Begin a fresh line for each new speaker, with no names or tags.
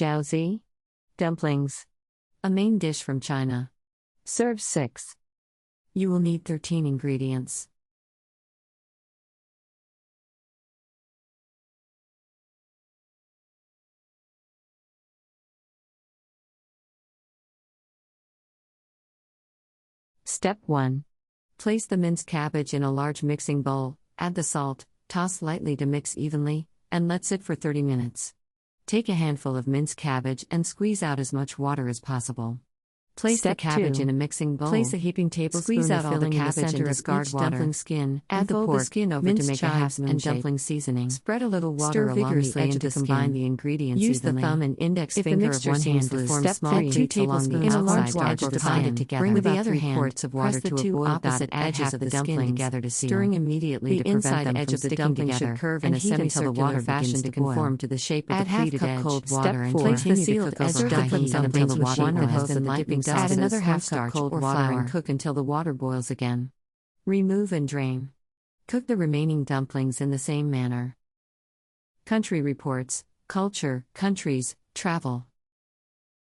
Jiao Zi? Dumplings. A main dish from China. Serve 6. You will need 13 ingredients. Step 1. Place the minced cabbage in a large mixing bowl, add the salt, toss lightly to mix evenly, and let sit for 30 minutes. Take a handful of minced cabbage and squeeze out as much water as possible. Place the cabbage in a mixing bowl. Place a heaping tablespoon of filling in the center of each dumpling skin. Add the pork, skin over to make a half moon and dumpling seasoning. Spread a little water along the edge to combine the ingredients evenly. Use the thumb and index finger of one hand to form small pleats along the outside edge to bind it together. Bring with the other hand, quarts of water to a boiled opposite edges of the dumpling together to seal. Stirring immediately to prevent them from sticking together. Curve in a semicircular fashion to conform to the shape of the pleated edge. Cold water and place the sealed edge dumplings until the water has been lightly dusted. Add another half cup cold water and cook until the water boils again. Remove and drain. Cook the remaining dumplings in the same manner. Country Reports, Culture, Countries, Travel.